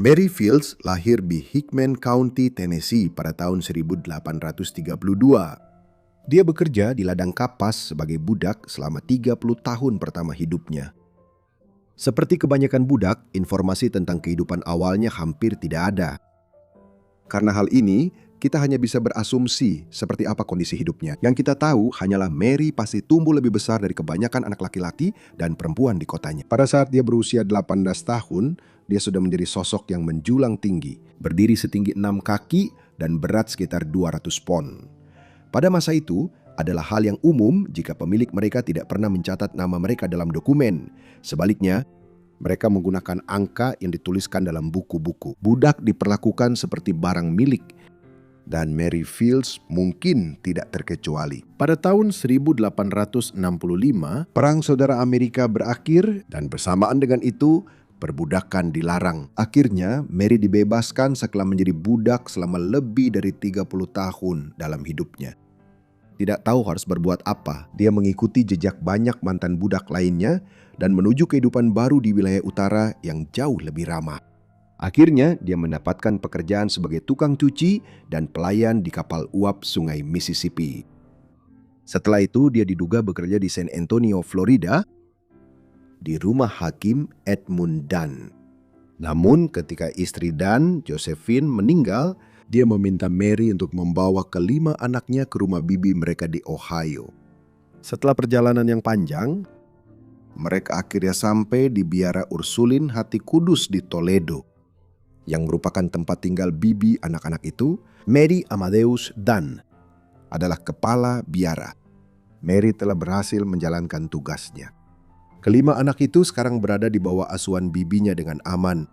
Mary Fields lahir di Hickman County, Tennessee pada tahun 1832. Dia bekerja di ladang kapas sebagai budak selama 30 tahun pertama hidupnya. Seperti kebanyakan budak, informasi tentang kehidupan awalnya hampir tidak ada. Karena hal ini, kita hanya bisa berasumsi seperti apa kondisi hidupnya. Yang kita tahu hanyalah Mary pasti tumbuh lebih besar dari kebanyakan anak laki-laki dan perempuan di kotanya. Pada saat dia berusia 18 tahun, dia sudah menjadi sosok yang menjulang tinggi, berdiri setinggi 6 kaki dan berat sekitar 200 pon. Pada masa itu, adalah hal yang umum jika pemilik mereka tidak pernah mencatat nama mereka dalam dokumen. Sebaliknya, mereka menggunakan angka yang dituliskan dalam buku-buku. Budak diperlakukan seperti barang milik, dan Mary Fields mungkin tidak terkecuali. Pada tahun 1865, Perang Saudara Amerika berakhir dan bersamaan dengan itu, perbudakan dilarang. Akhirnya, Mary dibebaskan setelah menjadi budak selama lebih dari 30 tahun dalam hidupnya. Tidak tahu harus berbuat apa, dia mengikuti jejak banyak mantan budak lainnya dan menuju kehidupan baru di wilayah utara yang jauh lebih ramah. Akhirnya, dia mendapatkan pekerjaan sebagai tukang cuci dan pelayan di kapal uap Sungai Mississippi. Setelah itu, dia diduga bekerja di San Antonio, Florida, di rumah hakim Edmund Dunn. Namun, ketika istri Dunn, Josephine, meninggal, dia meminta Mary untuk membawa kelima anaknya ke rumah bibi mereka di Ohio. Setelah perjalanan yang panjang, mereka akhirnya sampai di biara Ursulin Hati Kudus di Toledo, yang merupakan tempat tinggal bibi anak-anak itu. Mary Amadeus Dunn adalah kepala biara. Mary telah berhasil menjalankan tugasnya. Kelima anak itu sekarang berada di bawah asuhan bibinya dengan aman.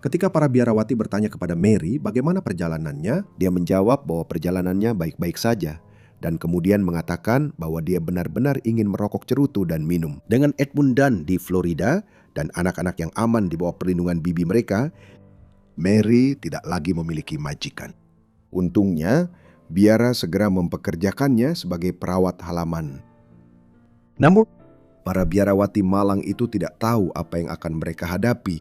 Ketika para biarawati bertanya kepada Mary bagaimana perjalanannya, dia menjawab bahwa perjalanannya baik-baik saja dan kemudian mengatakan bahwa dia benar-benar ingin merokok cerutu dan minum. Dengan Edmund Dunn di Florida dan anak-anak yang aman di bawah perlindungan bibi mereka, Mary tidak lagi memiliki majikan. Untungnya, biara segera mempekerjakannya sebagai perawat halaman. Namun, para biarawati malang itu tidak tahu apa yang akan mereka hadapi.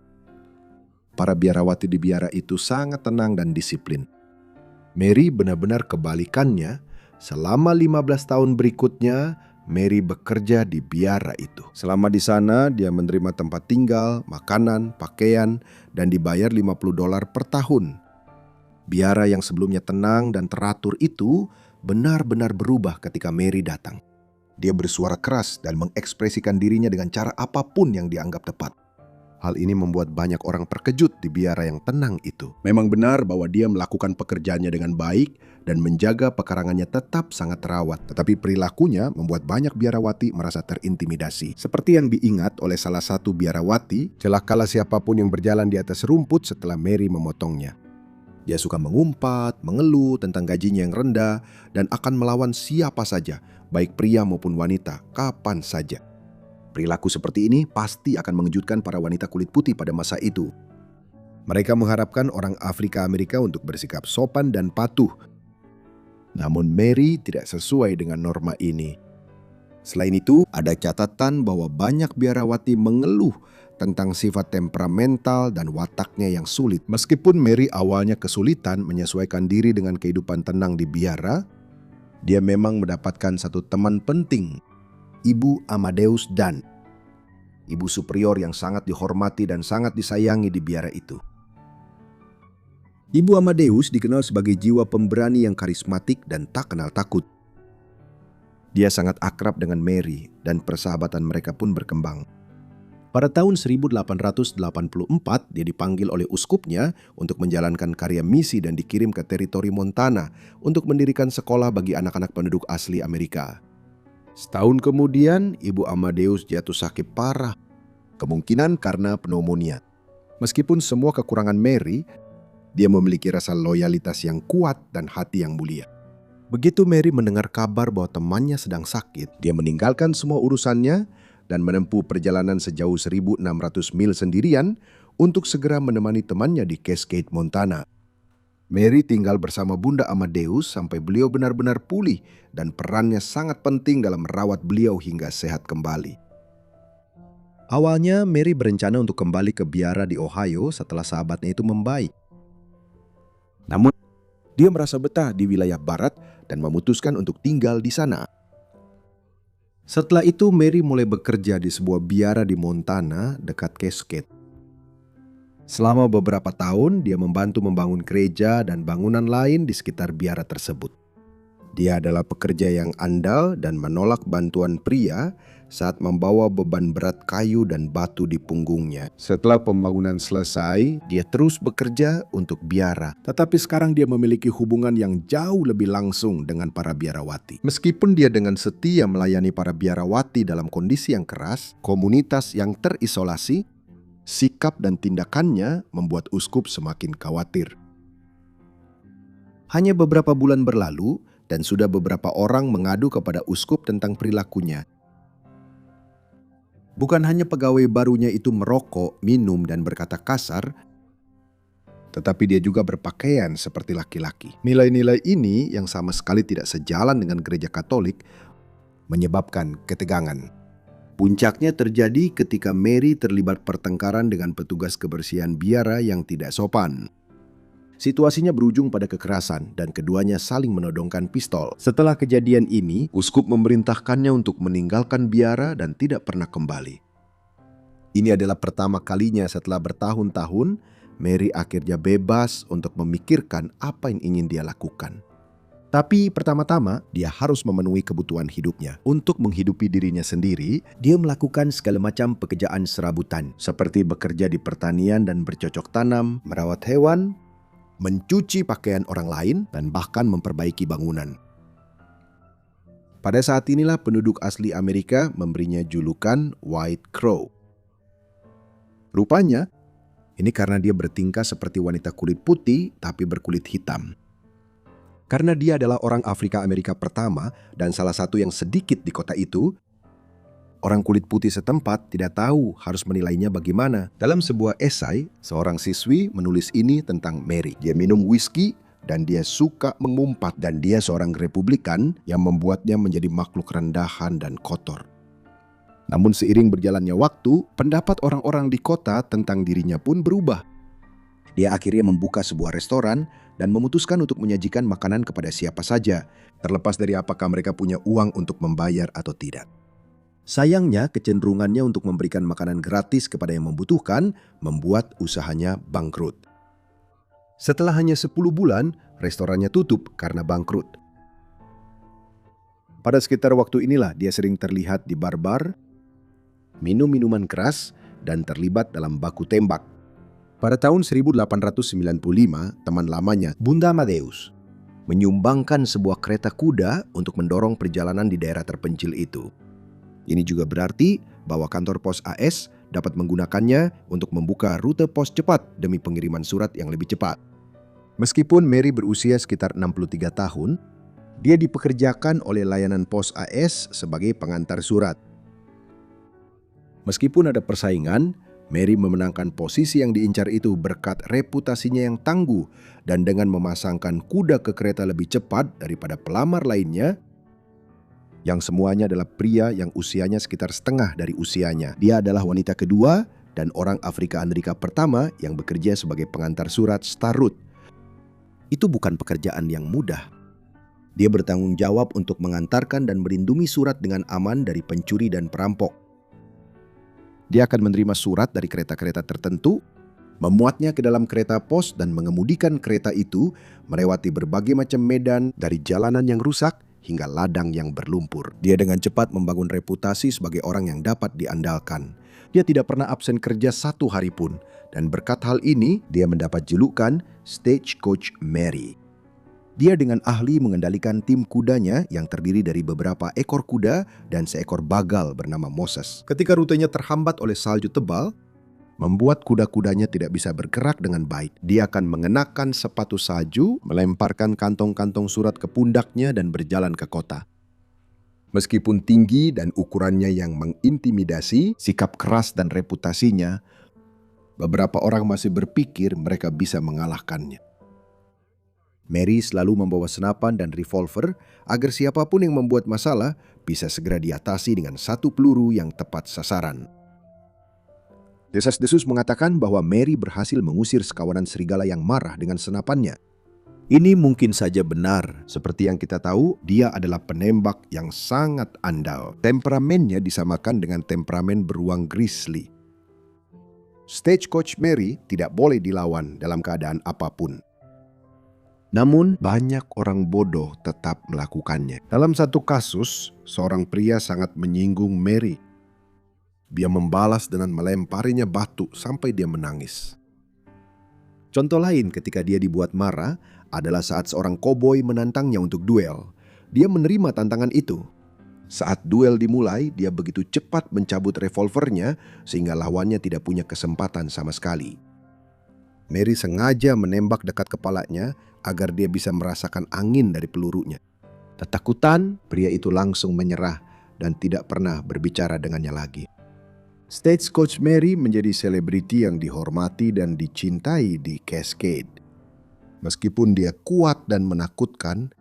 Para biarawati di biara itu sangat tenang dan disiplin. Mary benar-benar kebalikannya. Selama 15 tahun berikutnya, Mary bekerja di biara itu. Selama di sana, dia menerima tempat tinggal, makanan, pakaian, dan dibayar $50 per tahun. Biara yang sebelumnya tenang dan teratur itu benar-benar berubah ketika Mary datang. Dia bersuara keras dan mengekspresikan dirinya dengan cara apapun yang dianggap tepat. Hal ini membuat banyak orang terkejut di biara yang tenang itu. Memang benar bahwa dia melakukan pekerjaannya dengan baik dan menjaga pekarangannya tetap sangat terawat. Tetapi perilakunya membuat banyak biarawati merasa terintimidasi. Seperti yang diingat oleh salah satu biarawati, celakalah siapapun yang berjalan di atas rumput setelah Mary memotongnya. Dia suka mengumpat, mengeluh tentang gajinya yang rendah, dan akan melawan siapa saja, baik pria maupun wanita, kapan saja. Perilaku seperti ini pasti akan mengejutkan para wanita kulit putih pada masa itu. Mereka mengharapkan orang Afrika Amerika untuk bersikap sopan dan patuh. Namun Mary tidak sesuai dengan norma ini. Selain itu, ada catatan bahwa banyak biarawati mengeluh tentang sifat temperamental dan wataknya yang sulit. Meskipun Mary awalnya kesulitan menyesuaikan diri dengan kehidupan tenang di biara, dia memang mendapatkan satu teman penting, Ibu Amadeus Dunn, ibu superior yang sangat dihormati dan sangat disayangi di biara itu. Ibu Amadeus dikenal sebagai jiwa pemberani yang karismatik dan tak kenal takut. Dia sangat akrab dengan Mary dan persahabatan mereka pun berkembang. Pada tahun 1884, dia dipanggil oleh uskupnya untuk menjalankan karya misi dan dikirim ke teritori Montana untuk mendirikan sekolah bagi anak-anak penduduk asli Amerika. Setahun kemudian, Ibu Amadeus jatuh sakit parah, kemungkinan karena pneumonia. Meskipun semua kekurangan Mary, dia memiliki rasa loyalitas yang kuat dan hati yang mulia. Begitu Mary mendengar kabar bahwa temannya sedang sakit, dia meninggalkan semua urusannya dan menempuh perjalanan sejauh 1.600 mil sendirian untuk segera menemani temannya di Cascade, Montana. Mary tinggal bersama Bunda Amadeus sampai beliau benar-benar pulih dan perannya sangat penting dalam merawat beliau hingga sehat kembali. Awalnya Mary berencana untuk kembali ke biara di Ohio setelah sahabatnya itu membaik. Namun, dia merasa betah di wilayah barat dan memutuskan untuk tinggal di sana. Setelah itu, Mary mulai bekerja di sebuah biara di Montana dekat Cascade. Selama beberapa tahun, dia membantu membangun gereja dan bangunan lain di sekitar biara tersebut. Dia adalah pekerja yang andal dan menolak bantuan pria saat membawa beban berat kayu dan batu di punggungnya. Setelah pembangunan selesai, dia terus bekerja untuk biara. Tetapi sekarang dia memiliki hubungan yang jauh lebih langsung dengan para biarawati. Meskipun dia dengan setia melayani para biarawati dalam kondisi yang keras, komunitas yang terisolasi, sikap dan tindakannya membuat uskup semakin khawatir. Hanya beberapa bulan berlalu, dan sudah beberapa orang mengadu kepada uskup tentang perilakunya. Bukan hanya pegawai barunya itu merokok, minum, dan berkata kasar, tetapi dia juga berpakaian seperti laki-laki. Nilai-nilai ini yang sama sekali tidak sejalan dengan gereja Katolik menyebabkan ketegangan. Puncaknya terjadi ketika Mary terlibat pertengkaran dengan petugas kebersihan biara yang tidak sopan. Situasinya berujung pada kekerasan dan keduanya saling menodongkan pistol. Setelah kejadian ini, uskup memerintahkannya untuk meninggalkan biara dan tidak pernah kembali. Ini adalah pertama kalinya setelah bertahun-tahun, Mary akhirnya bebas untuk memikirkan apa yang ingin dia lakukan. Tapi pertama-tama, dia harus memenuhi kebutuhan hidupnya. Untuk menghidupi dirinya sendiri, dia melakukan segala macam pekerjaan serabutan, seperti bekerja di pertanian dan bercocok tanam, merawat hewan, mencuci pakaian orang lain, dan bahkan memperbaiki bangunan. Pada saat inilah penduduk asli Amerika memberinya julukan White Crow. Rupanya, ini karena dia bertingkah seperti wanita kulit putih tapi berkulit hitam. Karena dia adalah orang Afrika Amerika pertama dan salah satu yang sedikit di kota itu, orang kulit putih setempat tidak tahu harus menilainya bagaimana. Dalam sebuah esai, seorang siswi menulis ini tentang Mary. Dia minum whisky dan dia suka mengumpat, dan dia seorang Republikan yang membuatnya menjadi makhluk rendahan dan kotor. Namun seiring berjalannya waktu, pendapat orang-orang di kota tentang dirinya pun berubah. Dia akhirnya membuka sebuah restoran dan memutuskan untuk menyajikan makanan kepada siapa saja, terlepas dari apakah mereka punya uang untuk membayar atau tidak. Sayangnya, kecenderungannya untuk memberikan makanan gratis kepada yang membutuhkan membuat usahanya bangkrut. Setelah hanya 10 bulan, restorannya tutup karena bangkrut. Pada sekitar waktu inilah dia sering terlihat di bar-bar, minum minuman keras, dan terlibat dalam baku tembak. Pada tahun 1895, teman lamanya, Bunda Amadeus, menyumbangkan sebuah kereta kuda untuk mendorong perjalanan di daerah terpencil itu. Ini juga berarti bahwa kantor pos AS dapat menggunakannya untuk membuka rute pos cepat demi pengiriman surat yang lebih cepat. Meskipun Mary berusia sekitar 63 tahun, dia dipekerjakan oleh layanan pos AS sebagai pengantar surat. Meskipun ada persaingan, Mary memenangkan posisi yang diincar itu berkat reputasinya yang tangguh dan dengan memasangkan kuda ke kereta lebih cepat daripada pelamar lainnya, yang semuanya adalah pria yang usianya sekitar setengah dari usianya. Dia adalah wanita kedua dan orang Afrika Amerika pertama yang bekerja sebagai pengantar surat Star Route. Itu bukan pekerjaan yang mudah. Dia bertanggung jawab untuk mengantarkan dan melindungi surat dengan aman dari pencuri dan perampok. Dia akan menerima surat dari kereta-kereta tertentu, memuatnya ke dalam kereta pos dan mengemudikan kereta itu melewati berbagai macam medan dari jalanan yang rusak hingga ladang yang berlumpur. Dia dengan cepat membangun reputasi sebagai orang yang dapat diandalkan. Dia tidak pernah absen kerja satu hari pun, dan berkat hal ini dia mendapat julukan Stagecoach Mary. Dia dengan ahli mengendalikan tim kudanya yang terdiri dari beberapa ekor kuda dan seekor bagal bernama Moses. Ketika rutenya terhambat oleh salju tebal, membuat kuda-kudanya tidak bisa bergerak dengan baik. Dia akan mengenakan sepatu salju, melemparkan kantong-kantong surat ke pundaknya dan berjalan ke kota. Meskipun tinggi dan ukurannya yang mengintimidasi, sikap keras dan reputasinya, beberapa orang masih berpikir mereka bisa mengalahkannya. Mary selalu membawa senapan dan revolver agar siapapun yang membuat masalah bisa segera diatasi dengan satu peluru yang tepat sasaran. Desas-desus mengatakan bahwa Mary berhasil mengusir sekawanan serigala yang marah dengan senapannya. Ini mungkin saja benar. Seperti yang kita tahu, dia adalah penembak yang sangat andal. Temperamennya disamakan dengan temperamen beruang grizzly. Stagecoach Mary tidak boleh dilawan dalam keadaan apapun. Namun, banyak orang bodoh tetap melakukannya. Dalam satu kasus, seorang pria sangat menyinggung Mary. Dia membalas dengan melemparinya batu sampai dia menangis. Contoh lain ketika dia dibuat marah adalah saat seorang koboi menantangnya untuk duel. Dia menerima tantangan itu. Saat duel dimulai, dia begitu cepat mencabut revolvernya sehingga lawannya tidak punya kesempatan sama sekali. Mary sengaja menembak dekat kepalanya agar dia bisa merasakan angin dari pelurunya. Ketakutan, pria itu langsung menyerah dan tidak pernah berbicara dengannya lagi. Stagecoach Mary menjadi selebriti yang dihormati dan dicintai di Cascade. Meskipun dia kuat dan menakutkan,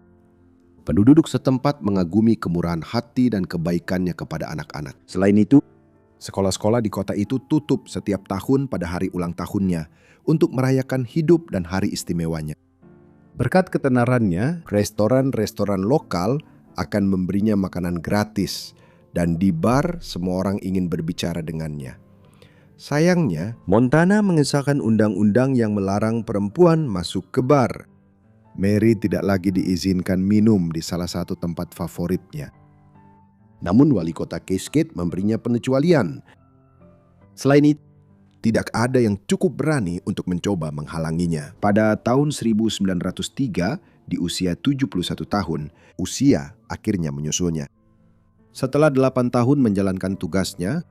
penduduk setempat mengagumi kemurahan hati dan kebaikannya kepada anak-anak. Selain itu, sekolah-sekolah di kota itu tutup setiap tahun pada hari ulang tahunnya untuk merayakan hidup dan hari istimewanya. Berkat ketenarannya, restoran-restoran lokal akan memberinya makanan gratis, dan di bar semua orang ingin berbicara dengannya. Sayangnya, Montana mengesahkan undang-undang yang melarang perempuan masuk ke bar. Mary tidak lagi diizinkan minum di salah satu tempat favoritnya. Namun wali kota Cascade memberinya pengecualian. Selain itu, tidak ada yang cukup berani untuk mencoba menghalanginya. Pada tahun 1903, di usia 71 tahun, usia akhirnya menyusulnya. Setelah 8 tahun menjalankan tugasnya,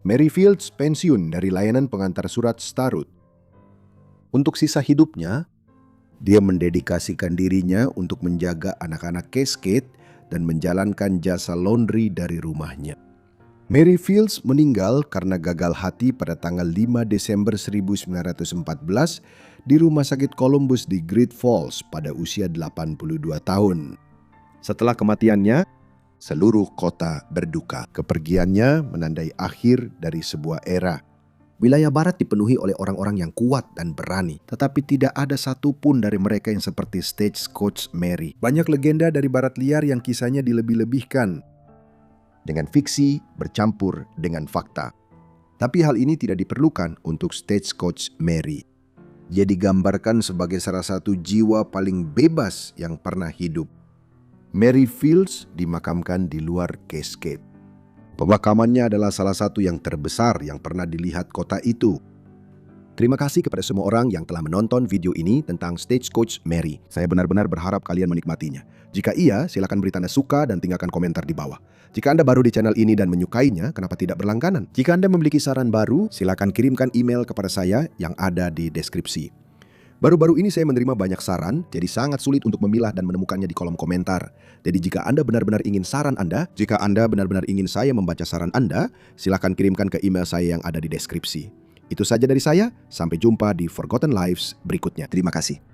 Mary Fields pensiun dari layanan pengantar surat Starwood. Untuk sisa hidupnya, dia mendedikasikan dirinya untuk menjaga anak-anak Cascade dan menjalankan jasa laundry dari rumahnya. Mary Fields meninggal karena gagal hati pada tanggal 5 Desember 1914 di Rumah Sakit Columbus di Great Falls pada usia 82 tahun. Setelah kematiannya, seluruh kota berduka. Kepergiannya menandai akhir dari sebuah era. Wilayah barat dipenuhi oleh orang-orang yang kuat dan berani, tetapi tidak ada satupun dari mereka yang seperti Stagecoach Mary. Banyak legenda dari barat liar yang kisahnya dilebih-lebihkan dengan fiksi bercampur dengan fakta. Tapi hal ini tidak diperlukan untuk Stagecoach Mary. Dia digambarkan sebagai salah satu jiwa paling bebas yang pernah hidup. Mary Fields dimakamkan di luar Cascade. Pemakamannya adalah salah satu yang terbesar yang pernah dilihat kota itu. Terima kasih kepada semua orang yang telah menonton video ini tentang Stagecoach Mary. Saya benar-benar berharap kalian menikmatinya. Jika iya, silakan beri tanda suka dan tinggalkan komentar di bawah. Jika Anda baru di channel ini dan menyukainya, kenapa tidak berlangganan? Jika Anda memiliki saran baru, silakan kirimkan email kepada saya yang ada di deskripsi. Baru-baru ini saya menerima banyak saran, jadi sangat sulit untuk memilah dan menemukannya di kolom komentar. Jadi jika Anda benar-benar ingin saran Anda, jika Anda benar-benar ingin saya membaca saran Anda, silakan kirimkan ke email saya yang ada di deskripsi. Itu saja dari saya, sampai jumpa di Forgotten Lives berikutnya. Terima kasih.